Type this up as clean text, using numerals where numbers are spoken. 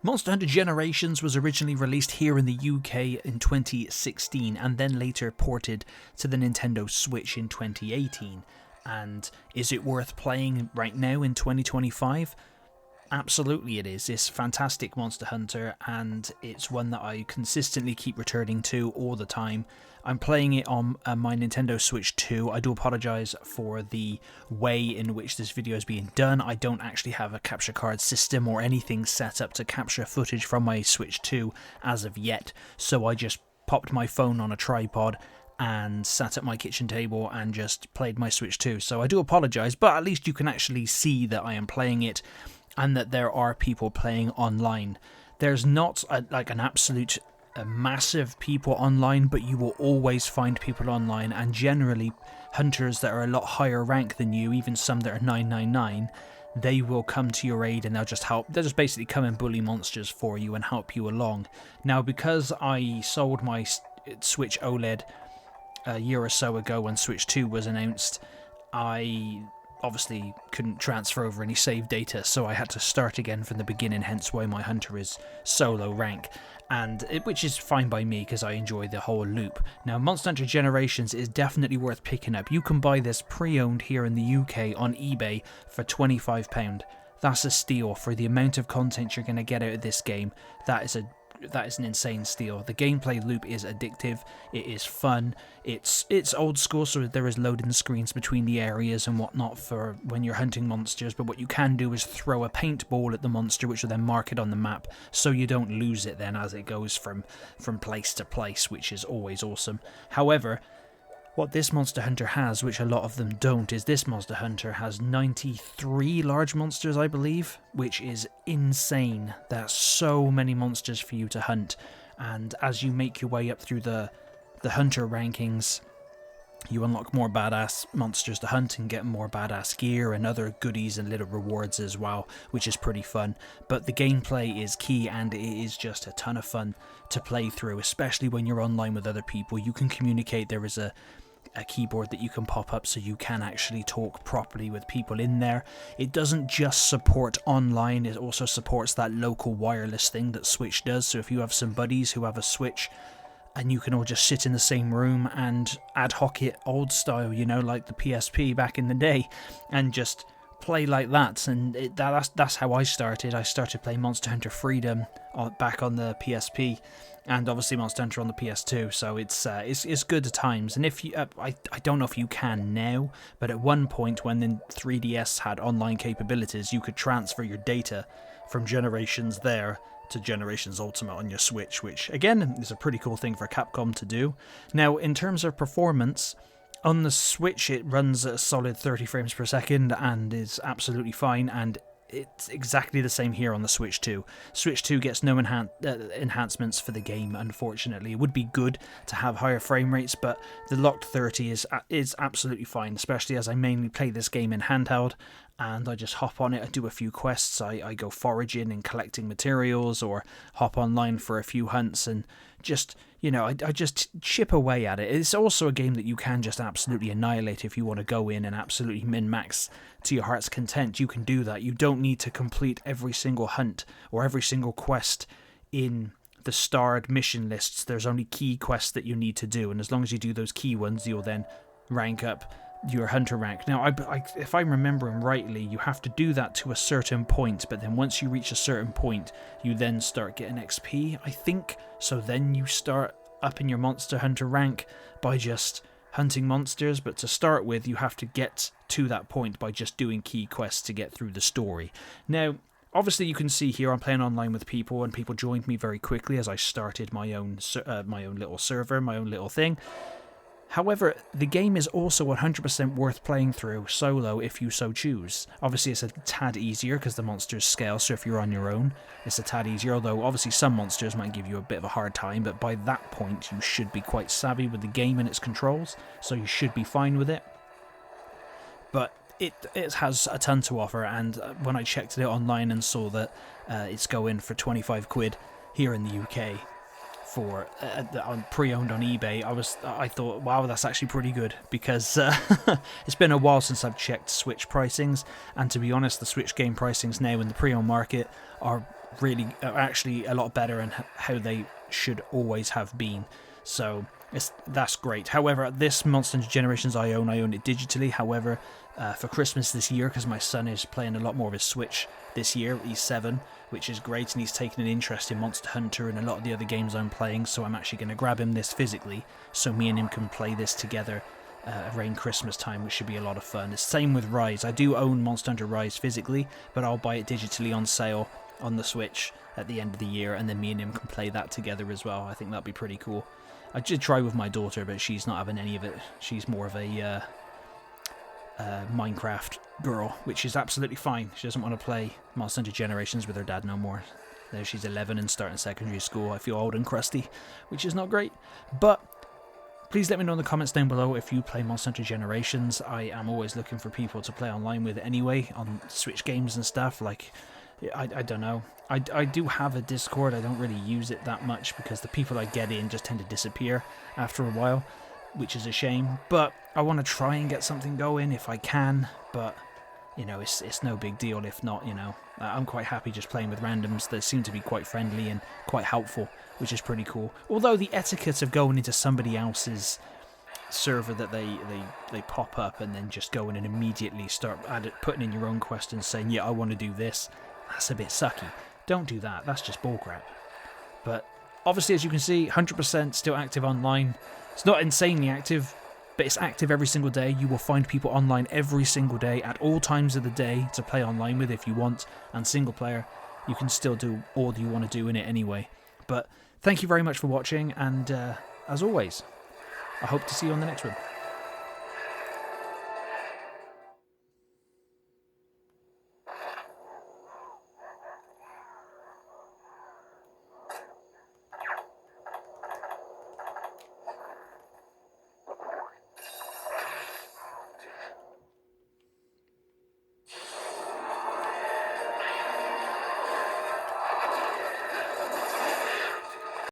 Monster Hunter Generations was originally released here in the UK in 2016 and then later ported to the Nintendo Switch in 2018. And is it worth playing right now in 2025? Absolutely it is. It's fantastic Monster Hunter, and it's one that I consistently keep returning to all the time. I'm playing it on my Nintendo Switch 2. I do apologise for the way in which this video is being done. I don't actually have a capture card system or anything set up to capture footage from my Switch 2 as of yet, so I just popped my phone on a tripod and sat at my kitchen table and just played my Switch 2. So I do apologise, but at least you can actually see that I am playing it and that there are people playing online. There's not an absolute massive people online, but you will always find people online, and generally hunters that are a lot higher rank than you, even some that are 999, they will come to your aid and they'll just help. They'll just basically come and bully monsters for you and help you along. Now, because I sold my Switch OLED a year or so ago when Switch 2 was announced, I obviously couldn't transfer over any save data, so I had to start again from the beginning, hence why my hunter is solo rank, which is fine by me because I enjoy the whole loop. Now, Monster Hunter Generations is definitely worth picking up. You can buy this pre-owned here in the UK on eBay for £25. That's a steal for the amount of content you're going to get out of this game. That is an insane steal. The gameplay loop is addictive, it is fun, it's old school, so there is loading screens between the areas and whatnot for when you're hunting monsters, but what you can do is throw a paintball at the monster, which will then mark it on the map, so you don't lose it then as it goes from place to place, which is always awesome. However, what this Monster Hunter has, which a lot of them don't, is this Monster Hunter has 93 large monsters, I believe, which is insane. There's so many monsters for you to hunt, and as you make your way up through the hunter rankings, you unlock more badass monsters to hunt and get more badass gear and other goodies and little rewards as well, which is pretty fun. But the gameplay is key, and it is just a ton of fun to play through, especially when you're online with other people. You can communicate. There is a keyboard that you can pop up so you can actually talk properly with people in there. It doesn't just support online, it also supports that local wireless thing that Switch does. So if you have some buddies who have a Switch and you can all just sit in the same room and ad hoc it old style, you know, like the PSP back in the day, and just play like that. And that's how I started. I started playing Monster Hunter Freedom back on the PSP, and obviously Monster Hunter on the PS2. So it's good at times. And if you, I don't know if you can now, but at one point when the 3DS had online capabilities, you could transfer your data from Generations there to Generations Ultimate on your Switch, which again is a pretty cool thing for Capcom to do. Now, in terms of performance, on the Switch it runs at a solid 30 frames per second and is absolutely fine, and it's exactly the same here on the Switch 2. Switch 2 gets no enhancements for the game, unfortunately. It would be good to have higher frame rates, but the locked 30 is absolutely fine, especially as I mainly play this game in handheld, and I just hop on it, I do a few quests, I go foraging and collecting materials, or hop online for a few hunts, and just, you know, I just chip away at it. It's also a game that you can just absolutely annihilate if you want to go in and absolutely min-max to your heart's content. You can do that. You don't need to complete every single hunt or every single quest in the starred mission lists. There's only key quests that you need to do, and as long as you do those key ones, you'll then rank up your hunter rank. Now, if I'm remembering rightly, you have to do that to a certain point, but then once you reach a certain point, you then start getting XP, I think. So then you start upping your Monster Hunter rank by just hunting monsters, but to start with, you have to get to that point by just doing key quests to get through the story. Now, obviously you can see here I'm playing online with people, and people joined me very quickly as I started my own little server, my own little thing. However, the game is also 100% worth playing through solo if you so choose. Obviously it's a tad easier because the monsters scale, so if you're on your own, it's a tad easier, although obviously some monsters might give you a bit of a hard time, but by that point you should be quite savvy with the game and its controls, so you should be fine with it. But it has a ton to offer, and when I checked it out online and saw that it's going for 25 quid here in the UK, for pre-owned on eBay, I thought, wow, that's actually pretty good, because it's been a while since I've checked Switch pricings, and to be honest, the Switch game pricings now in the pre-owned market are are actually a lot better and how they should always have been. So that's great. However, this Monster Hunter Generations I own it digitally. However, for Christmas this year, because my son is playing a lot more of his Switch this year, he's 7, which is great, and he's taken an interest in Monster Hunter and a lot of the other games I'm playing, so I'm actually going to grab him this physically, so me and him can play this together around Christmas time, which should be a lot of fun. The same with Rise. I do own Monster Hunter Rise physically, but I'll buy it digitally on sale on the Switch at the end of the year, and then me and him can play that together as well. I think that'd be pretty cool. I did try with my daughter, but she's not having any of it. She's more of a Minecraft girl, which is absolutely fine. She doesn't want to play Monster Hunter Generations with her dad no more. Now she's 11 and starting secondary school. I feel old and crusty, which is not great. But please let me know in the comments down below if you play Monster Hunter Generations. I am always looking for people to play online with anyway, on Switch games and stuff. Like, I don't know. I do have a Discord. I don't really use it that much because the people I get in just tend to disappear after a while, which is a shame. But I want to try and get something going if I can. But, you know, it's no big deal if not, you know. I'm quite happy just playing with randoms. They seem to be quite friendly and quite helpful, which is pretty cool. Although the etiquette of going into somebody else's server that they pop up and then just going and immediately start putting in your own questions saying, yeah, I want to do this, that's a bit sucky. Don't do that, that's just bullcrap. But obviously, as you can see, 100% still active online. It's not insanely active, but it's active every single day. You will find people online every single day at all times of the day to play online with if you want. And single player, you can still do all you want to do in it anyway. But thank you very much for watching, and as always, I hope to see you on the next one.